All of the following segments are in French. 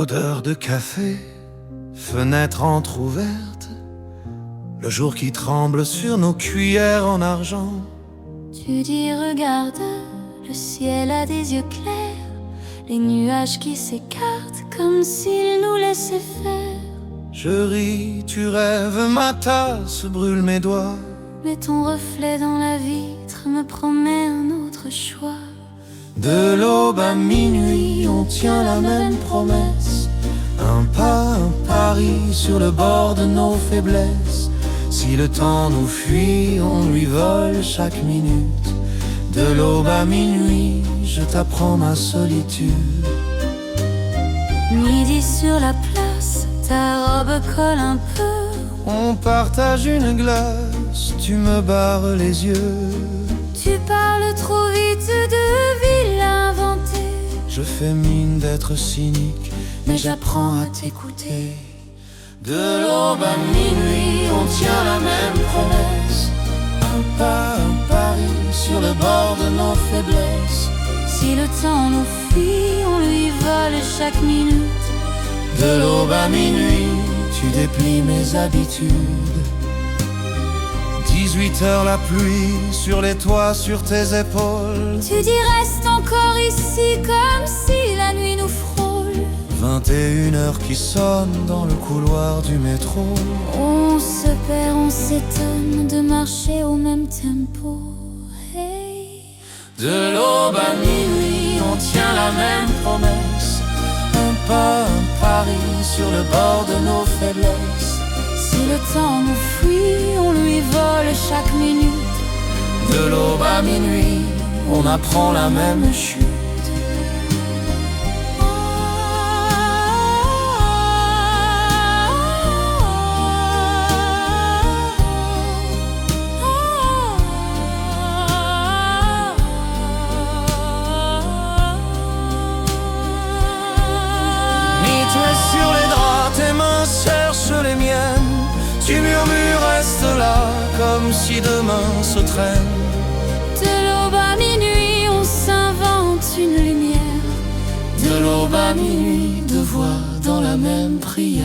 Odeur de café, fenêtre entr'ouverte, le jour qui tremble sur nos cuillères en argent. Tu dis regarde, le ciel a des yeux clairs, les nuages qui s'écartent comme s'ils nous laissaient faire. Je ris, tu rêves, ma tasse brûle mes doigts, Mais ton reflet dans la vitre me promet un autre choix. De l'aube à minuit, on tient la même promesse. Un pas, un pari sur le bord de nos faiblesses. Si le temps nous fuit, on lui vole chaque minute. De l'aube à minuit, je t'apprends ma solitude. Midi sur la place, ta robe colle un peu. On partage une glace, tu me barres les yeux. Tu parles trop vite de ville inventée. Je fais mine d'être cynique, mais j'apprends à t'écouter. De l'aube à minuit, on tient la même promesse. Un pas, un pari sur le bord de nos faiblesses. Si le temps nous fuit, on lui vole chaque minute. De l'aube à minuit, tu déplies mes habitudes. 18h la pluie sur les toits, sur tes épaules. Tu dis reste encore ici comme si la nuit nous frôle. 21h qui sonne dans le couloir du métro. On se perd, on s'étonne de marcher au même tempo. Hey. De l'aube à minuit, on tient la même promesse. Un pas, un pari sur le bord de nos faiblesses. Si le temps nous fuit, on lui vole chaque minute. De l'aube à minuit, on apprend la même chute. Sur les draps, tes mains cherchent les miennes. Tu murmures, reste là, comme si demain se traîne. De l'aube à minuit, on s'invente une lumière. De l'aube à minuit, deux voix dans la même prière.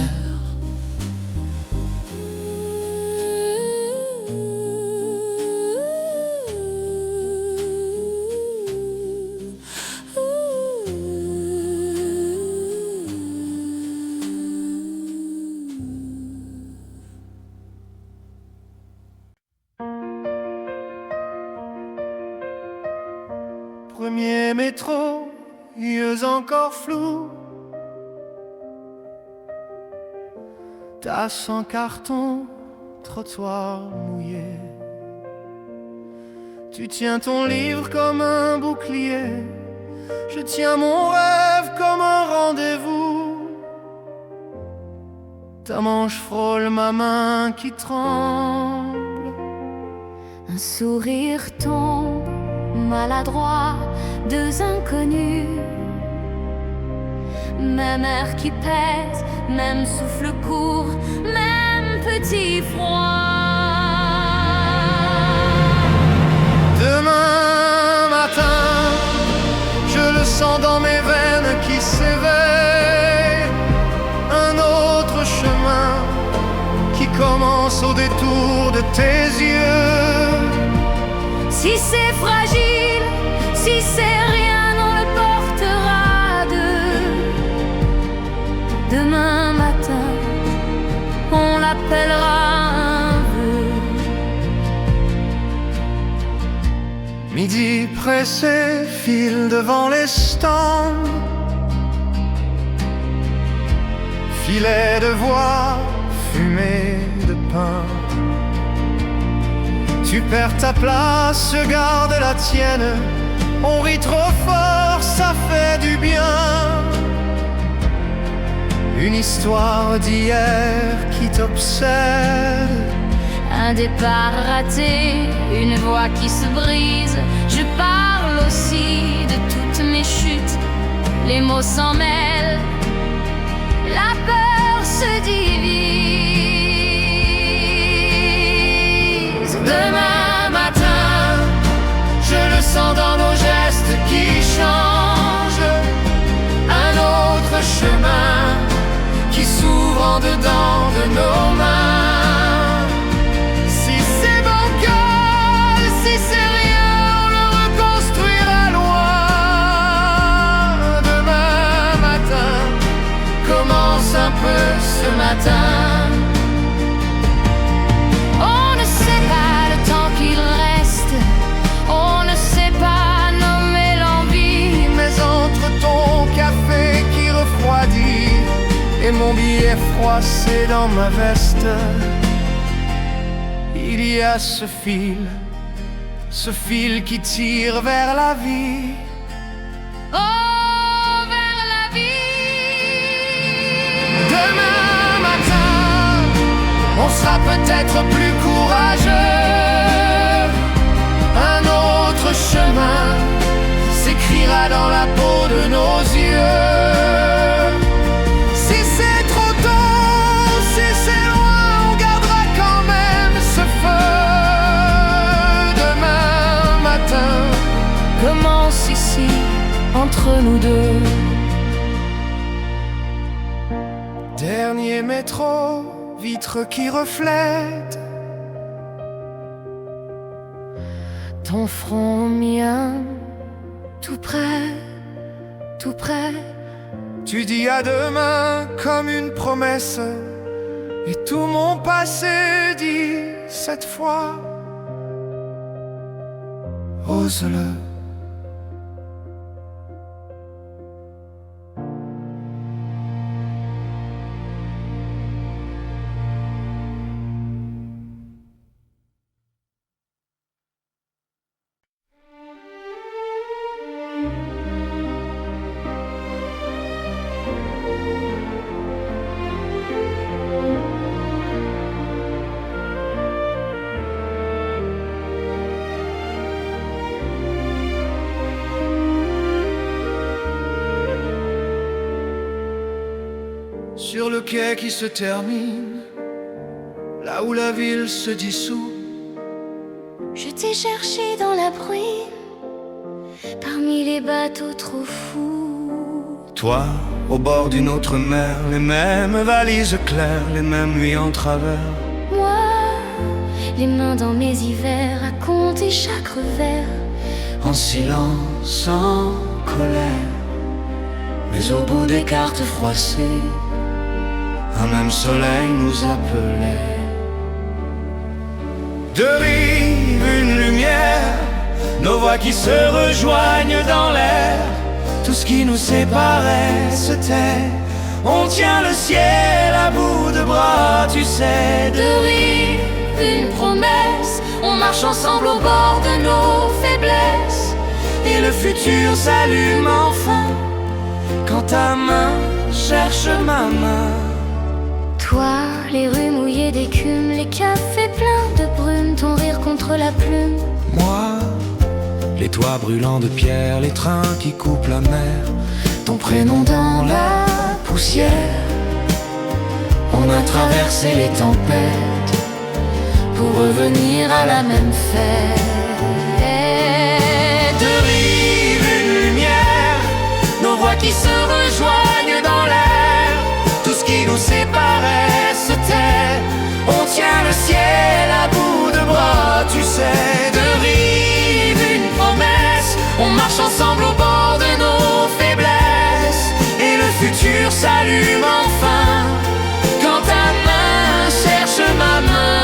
Premier métro, yeux encore flous. Tasse en carton, trottoir mouillé. Tu tiens ton livre comme un bouclier. Je tiens mon rêve comme un rendez-vous. Ta manche frôle ma main qui tremble. Un sourire tombe maladroit, deux inconnus. Même air qui pèse, même souffle court, même petit froid. Demain matin, je le sens dans mes veines qui s'éveillent. Un autre chemin qui commence au détour de tes yeux. Si c'est fragile, si c'est rien, on le portera deux. Demain matin, on l'appellera un vœu. Midi pressé, file devant les stands. Filet de voix, fumée de pain. Tu perds ta place, je garde la tienne. On rit trop fort, ça fait du bien. Une histoire d'hier qui t'obsède. Un départ raté, une voix qui se brise. Je parle aussi de toutes mes chutes. Les mots s'en mêlent, la peur se divise. Demain matin, je le sens dans nos gestes qui changent. Un autre chemin dedans de nos mains. Si c'est bancal, si c'est rien, on le reconstruira loin. Demain matin, commence un peu ce matin. On ne sait pas le temps qu'il reste, on ne sait pas nommer l'envie. Mais entre ton café qui refroidit et mon billet froissé dans ma veste, il y a ce fil qui tire vers la vie. Oh, vers la vie. Demain matin, on sera peut-être plus courageux. Un autre chemin s'écrira dans la peau de nos yeux. Si c'est trop tôt, si c'est loin, on gardera quand même ce feu. Demain matin Commence ici, entre nous deux. dernier métro, vitre qui reflète Ton front au mien, tout près, tout près. Tu dis à demain comme une promesse, et tout mon passé dit cette fois, ose-le. Sur le quai qui se termine, là où la ville se dissout, Je t'ai cherché dans la bruine, parmi les bateaux trop fous. toi au bord d'une autre mer, les mêmes valises claires, les mêmes nuits en travers. Moi, les mains dans mes hivers, à compter chaque revers. En silence, en colère, mais au bout des cartes froissées, un même soleil nous appelait. Deux rives, une lumière, nos voix qui se rejoignent dans l'air. Tout ce qui nous séparait se tait. On tient le ciel à bout de bras, tu sais. Deux rives, une promesse, on marche ensemble au bord de nos faiblesses. Et le futur s'allume enfin quand ta main cherche ma main. Toi, les rues mouillées d'écume, les cafés pleins de brume, ton rire contre la plume. Moi, les toits brûlants de pierre, les trains qui coupent la mer, ton prénom dans la poussière. On a traversé les tempêtes pour revenir à la même fête. Deux rives, une lumière, nos voix qui se rejoignent dans l'air. Tout ce qui nous séparait se tait. On tient le ciel à bout de bras, tu sais. Deux rives, une promesse, on marche ensemble au bord de nos faiblesses. Et le futur s'allume enfin quand ta main cherche ma main.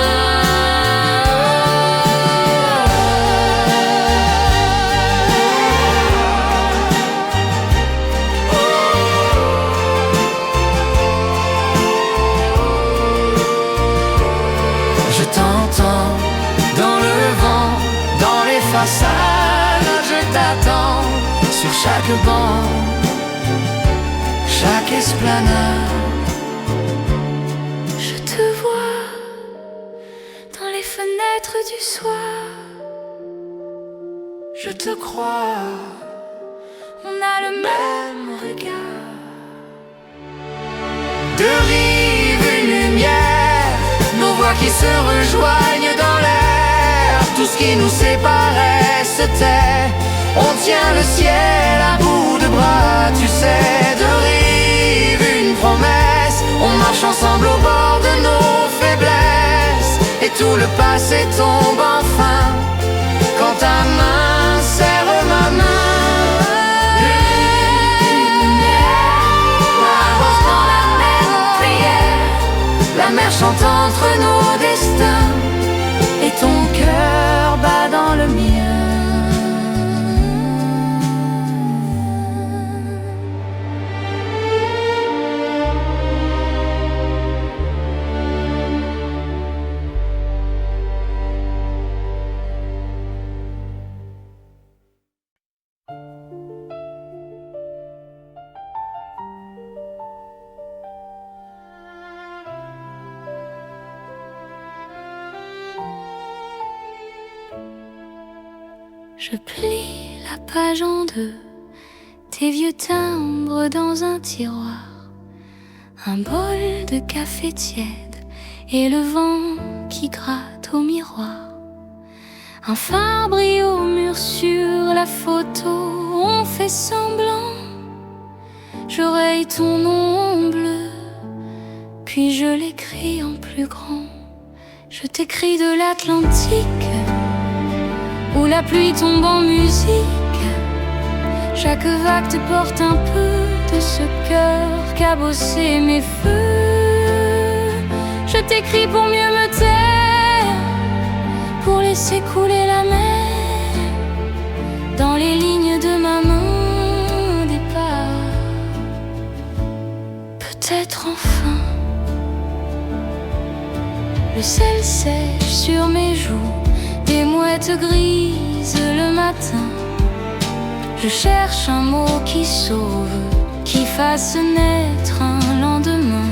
Je t'attends sur chaque banc, chaque esplanade. Je te vois dans les fenêtres du soir. Je te crois, On a le même regard. deux rives, une lumière, nos voix qui se rejoignent dans l'air. Tout ce qui nous séparait se tait. On tient le ciel à bout de bras, tu sais. Deux rives, une promesse, on marche marche ensemble au bord de nos faiblesses, et tout le passé tombe enfin quand ta main serre ma main. Avance dans la même prière, La mer chante entre nos destins, et ton cœur bat dans le mien. Je plie la page en deux, tes vieux timbres dans un tiroir, un bol de café tiède et le vent qui gratte au miroir. Un phare brille au mur sur la photo, on fait semblant. J'oreille ton nom bleu, puis je l'écris en plus grand. Je t'écris de l'Atlantique, où la pluie tombe en musique. Chaque vague te porte un peu de ce cœur cabossé mes feux. Je t'écris pour mieux me taire, pour laisser couler la mer dans les lignes de ma main départ. Peut-être enfin le sel sèche sur mes joues, des mouettes grises le matin. Je cherche un mot qui sauve, qui fasse naître un lendemain.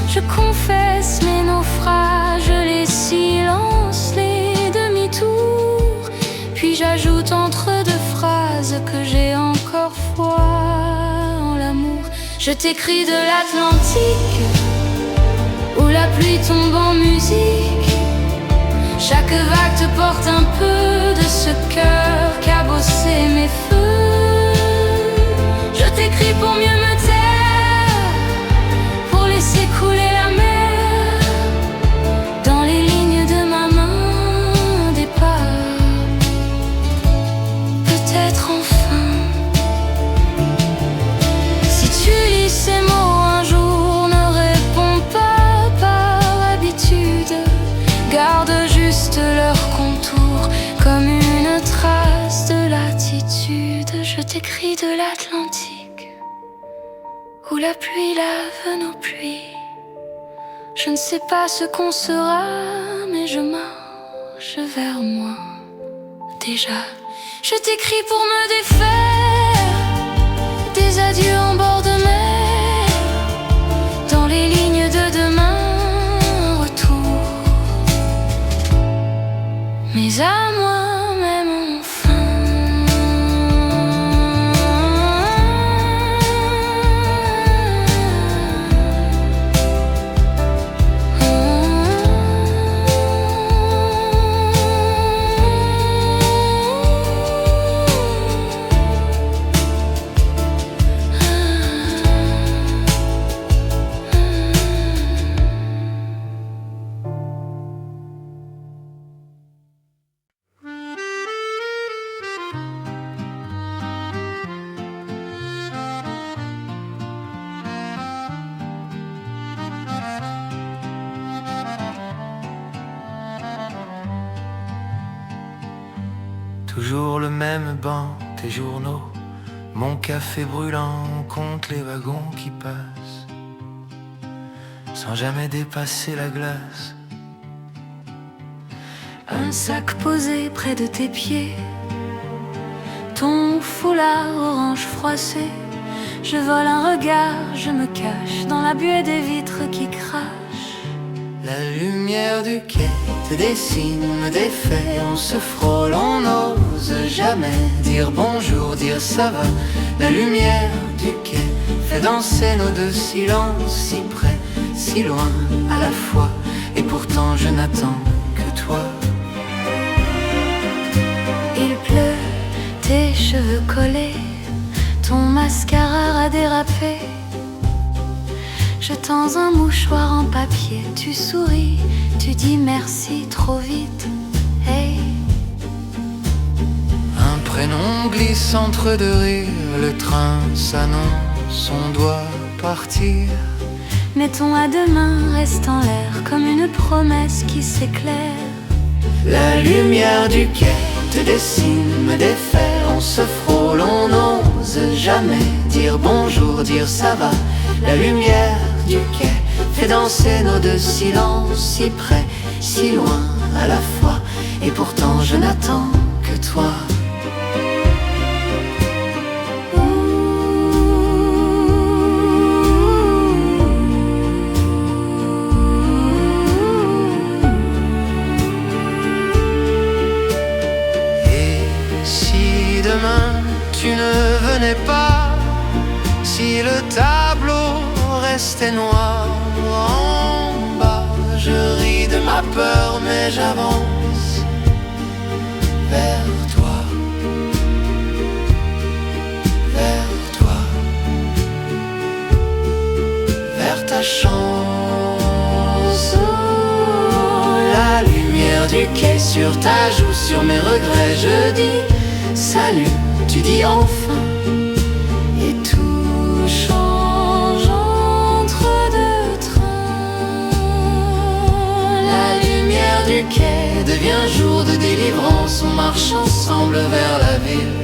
Je confesse mes naufrages, les silences, les demi-tours. Puis j'ajoute entre deux phrases que j'ai encore foi en l'amour. Je t'écris de l'Atlantique, où la pluie tombe en musique. Chaque vague te porte un peu de ce cœur cabossé mes feux. Je t'écris pour mieux me taire, pour laisser couler la mer dans les lignes de ma main départ. Peut-être enfin, si tu lis ces mots un jour, ne réponds pas par habitude. Garde juste leur contour comme une trace de latitude. Je t'écris de l'Atlantique, où la pluie lave nos pluies. Je ne sais pas ce qu'on sera, mais je marche vers moi. Déjà, je t'écris pour me défaire des adieux en bord de mer, dans les lignes de demain. Mais à moi-même enfin. Toujours le même banc, tes journaux, mon café brûlant, on compte les wagons qui passent, sans jamais dépasser la glace. Un sac posé près de tes pieds, ton foulard orange froissé. Je vole un regard, je me cache dans la buée des vitres qui crachent. La lumière du quai te dessine, me défait, on se frôle, on n'ose jamais dire bonjour, dire ça va. La lumière du quai fait danser nos deux silences, si près, si loin à la fois, et pourtant je n'attends que toi. Il pleut, tes cheveux collés, ton mascara a dérapé. Je tends un mouchoir en papier, tu souris, tu dis merci trop vite. Hey. Un prénom glisse entre deux rires, le train s'annonce, on doit partir. Mettons à demain reste en l'air comme une promesse qui s'éclaire. La lumière du quai te dessine, me défait, on se frôle, on n'ose jamais dire bonjour, dire ça va. La lumière du quai fait danser nos deux silences, si près, si loin à la fois. Et pourtant je n'attends que toi. Tu ne venais pas, si le tableau restait noir en bas, je ris de ma peur mais j'avance vers toi, vers toi, vers ta chance. La lumière du quai sur ta joue, sur mes regrets, je dis salut. Tu dis enfin, et tout change entre deux trains. La lumière du quai devient jour de délivrance, on marche ensemble vers la ville.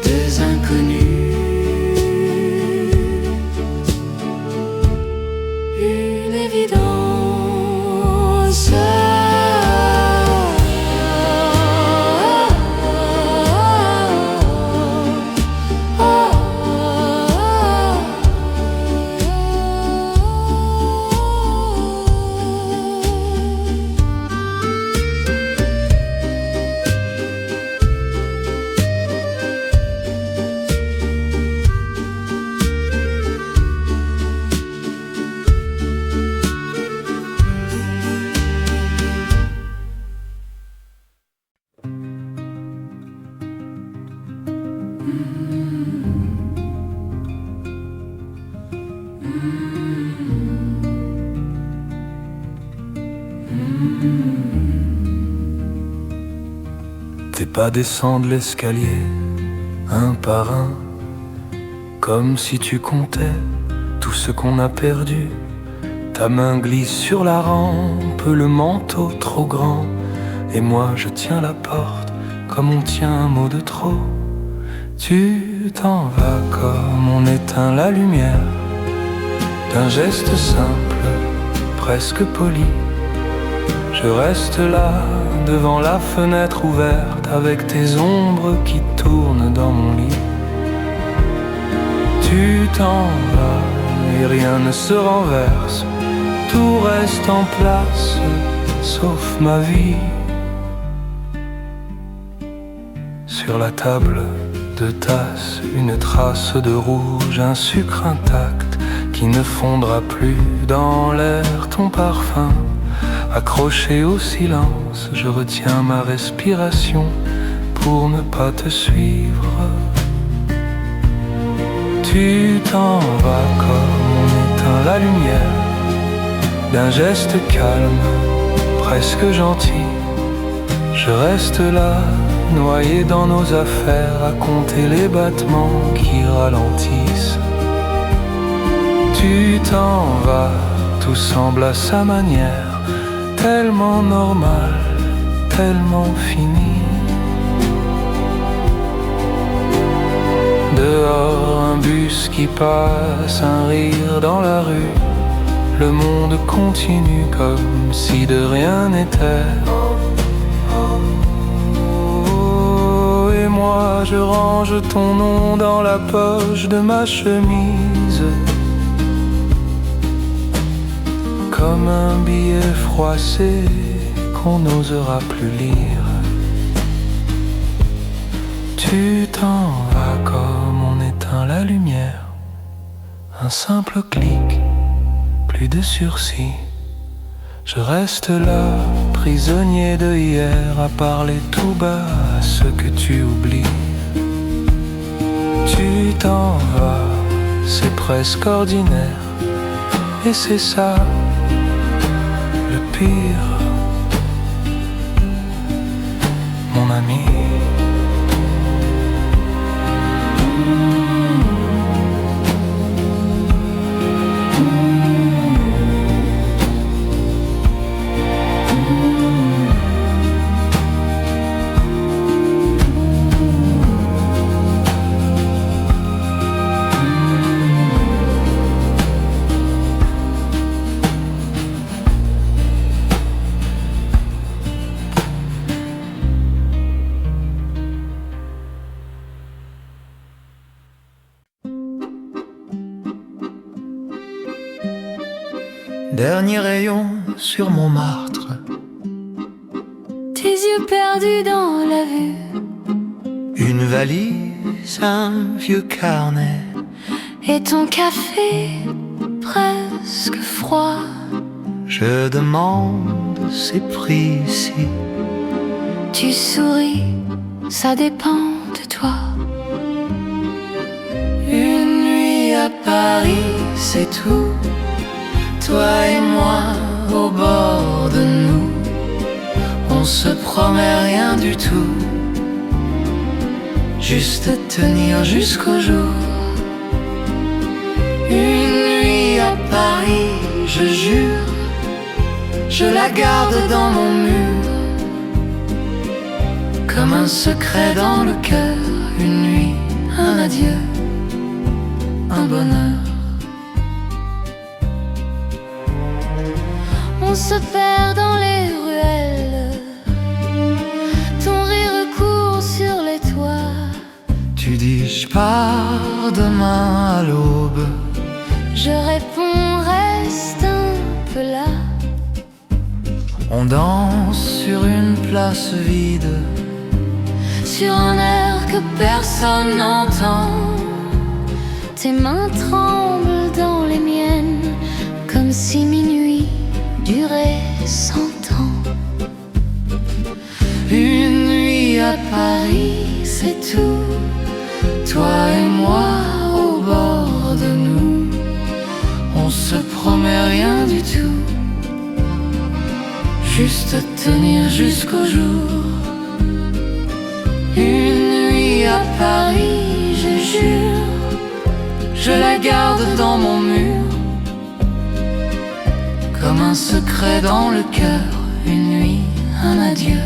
Deux inconnus, une évidence. Tes pas descendent l'escalier, un par un, comme si tu comptais tout ce qu'on a perdu. Ta main glisse sur la rampe, le manteau trop grand, et moi je tiens la porte comme on tient un mot de trop. Tu t'en vas comme on éteint la lumière, d'un geste simple, presque poli. Je reste là, devant la fenêtre ouverte, avec tes ombres qui tournent dans mon lit. Tu t'en vas et rien ne se renverse, tout reste en place, sauf ma vie. Sur la table de tasse, une trace de rouge, un sucre intact qui ne fondra plus dans l'air, ton parfum. Accroché au silence, je retiens ma respiration pour ne pas te suivre. Tu t'en vas comme on éteint la lumière, d'un geste calme, presque gentil. Je reste là, noyé dans nos affaires, à compter les battements qui ralentissent. Tu t'en vas, tout semble à sa manière, tellement normal, tellement fini. Dehors, un bus qui passe, un rire dans la rue. Le monde continue comme si de rien n'était. Oh, et moi je range ton nom dans la poche de ma chemise, comme un billet froissé qu'on n'osera plus lire. Tu t'en vas comme on éteint la lumière, un simple clic, plus de sursis. Je reste là, prisonnier de hier, à parler tout bas à ce que tu oublies. Tu t'en vas c'est presque ordinaire. Et c'est ça le pire, mon ami. Dernier rayon sur Montmartre, tes yeux perdus dans la vue, une valise, un vieux carnet et ton café presque froid. Je demande ses prix ici. Tu souris, ça dépend de toi. Une nuit à Paris, c'est tout. Toi et moi au bord de nous, on se promet rien du tout, juste tenir jusqu'au jour. Une nuit à Paris, je jure, je la garde dans mon mur, comme un secret dans le cœur. Une nuit, un adieu, un bonheur. On se perd dans les ruelles, ton rire court sur les toits. Tu dis je pars demain à l'aube. Je réponds reste un peu là. On danse sur une place vide, sur un air que personne n'entend. Tes mains tremblent dans les miennes, comme si minuit durait 100 ans. Une nuit à Paris, c'est tout. Toi et moi au bord de nous, on se promet rien du tout, juste tenir jusqu'au jour. Une nuit à Paris, je jure, je la garde dans mon mur, comme un secret dans le cœur. Une nuit, un adieu,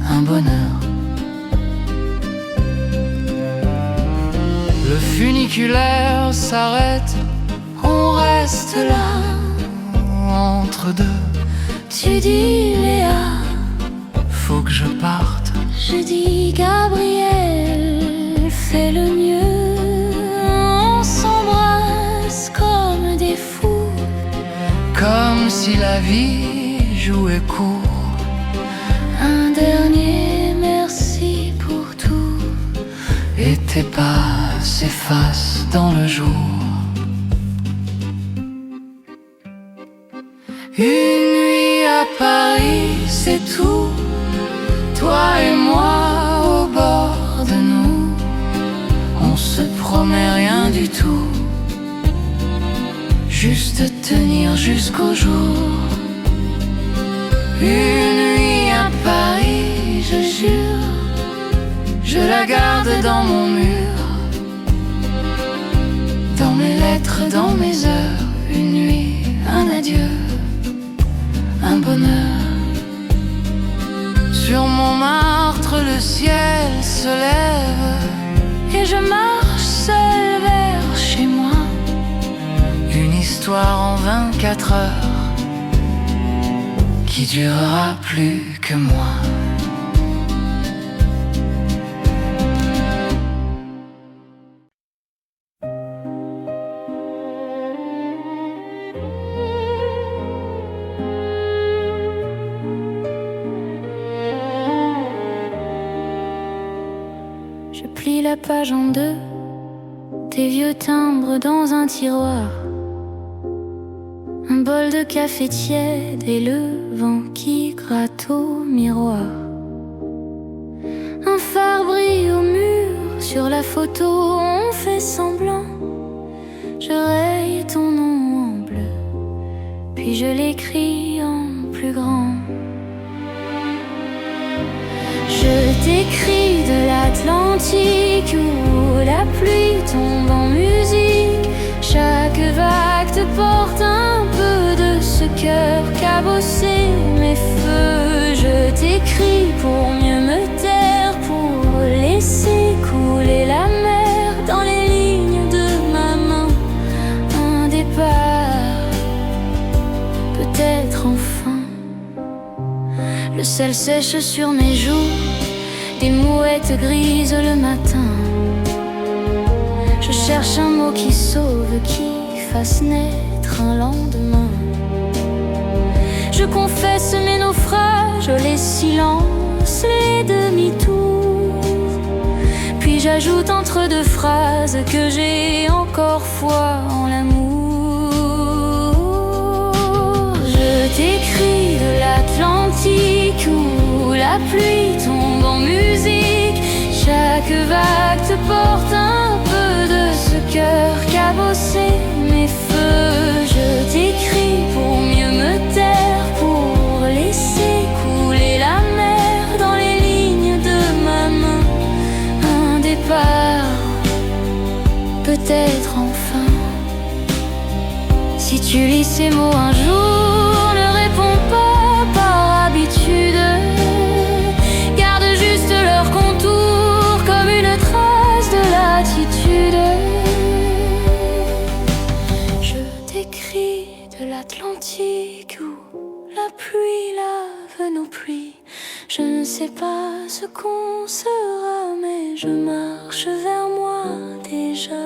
un bonheur. Le funiculaire s'arrête, on reste là, entre deux. Tu dis Léa, faut que je parte. je dis Gabriel, fais le mieux. On s'embrasse comme des fous, Comme si la vie jouait court. un dernier merci pour tout. Et tes pas s'effacent dans le jour. Une nuit à Paris, c'est tout. Toi et moi au bord de nous, on se promet rien du tout, juste tenir jusqu'au jour. Une nuit à Paris, je jure, je la garde dans mon mur, dans mes lettres, dans mes heures. Une nuit, un adieu, un bonheur. Sur Montmartre, le ciel se lève Et je marche seul vers chez moi. une histoire en 24 heures qui durera plus que moi. Je plie la page en deux, tes vieux timbres dans un tiroir, un bol de café tiède et le vent qui gratte au miroir. Un phare brille au mur, sur la photo on fait semblant je raye ton nom en bleu, puis je l'écris en plus grand. Je t'écris de l'Atlantique où la pluie tombe en musique. Chaque vague te porte un peu de ce cœur cabossé. Mes feux, je t'écris pour mieux me taire, pour laisser couler la mer dans les lignes de ma main. Un départ, peut-être enfin. Le sel sèche sur mes joues, des mouettes grises le matin. Je cherche un mot qui sauve, qui fasse naître un lendemain. Je confesse mes naufrages, les silences, les demi-tours. Puis j'ajoute entre deux phrases que j'ai encore foi en l'amour. Je t'écris de l'Atlantique où la pluie tombe en musique. Chaque vague te porte un peu de ce cœur cabossé. Mes feux, je t'écris pour mieux me taire, pour laisser couler la mer dans les lignes de ma main. Un départ, peut-être enfin. Si tu lis ces mots un jour, ne réponds pas par habitude. Garde juste leur contour comme une trace de latitude. Je t'écris de l'Atlantique où la pluie lave nos pluies. Je ne sais pas ce qu'on sera, mais je marche vers moi déjà.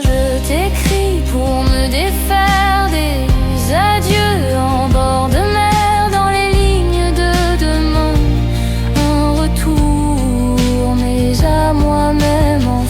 Je t'écris pour me défaire des adieux en bord de mer dans les lignes de demain. Un retour, mais à moi-même enfin.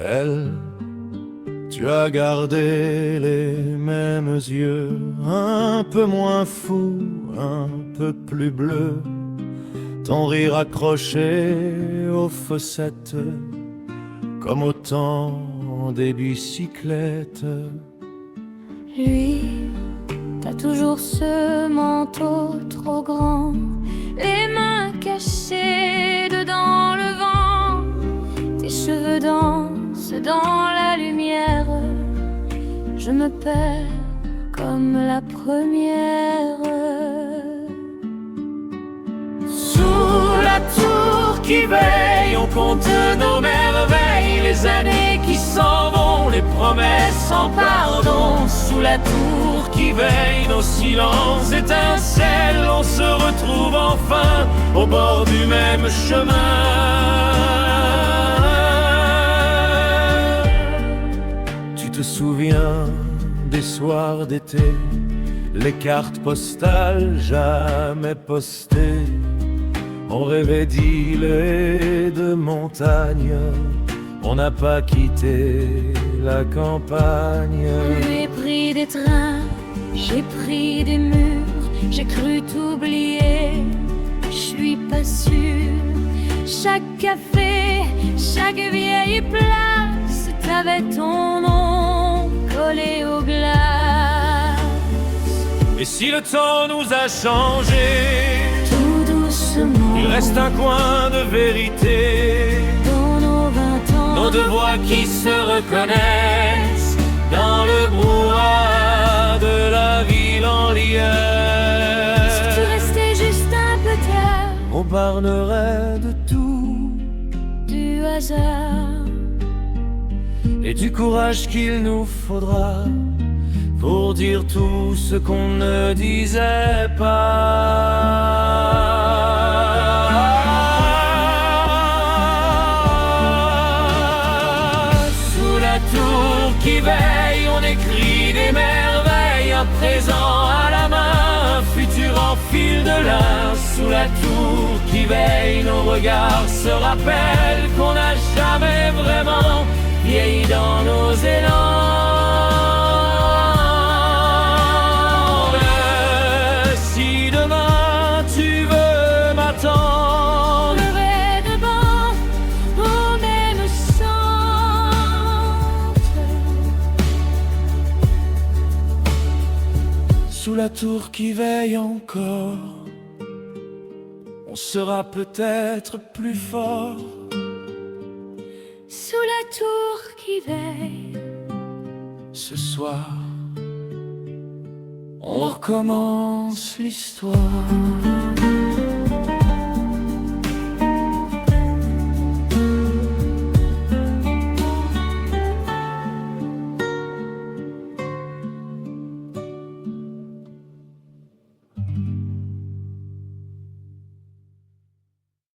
Elle, tu as gardé les mêmes yeux, un peu moins fous, un peu plus bleus. Ton rire accroché aux fossettes, comme au temps des bicyclettes. Lui, t'as toujours ce manteau trop grand, les mains cachées dedans le vent. Tes cheveux dansent dans la lumière. Je me perds comme la première. Sous la tour qui veille, on compte nos merveilles, les années qui s'en vont, les promesses sans pardon. Sous la tour qui veille, nos silences étincellent, on se retrouve enfin au bord du même chemin. Tu te souviens des soirs d'été, les cartes postales jamais postées. On rêvait d'îles et de montagnes, on n'a pas quitté la campagne. J'ai pris des trains, j'ai pris des murs, j'ai cru t'oublier, je suis pas sûre. Chaque café, chaque vieille place, t'avais ton nom collé au glace. Et si le temps nous a changés, Tout doucement, il reste un coin de vérité, dans nos 20 ans, nos deux voix qui se reconnaissent dans le brouhaha de la ville en liesse. Si tu restais juste un peu tard, On parlerait de tout du hasard, et du courage qu'il nous faudra pour dire tout ce qu'on ne disait pas. veille, on écrit des merveilles, un présent à la main, un futur en fil de lin. Sous la tour qui veille, nos regards se rappellent qu'on n'a jamais vraiment vieilli dans nos élans. Si demain tu veux m'attendre, le devant au même centre, sous la tour qui veille encore, on sera peut-être plus fort. sous la tour qui veille. Ce soir, on recommence l'histoire.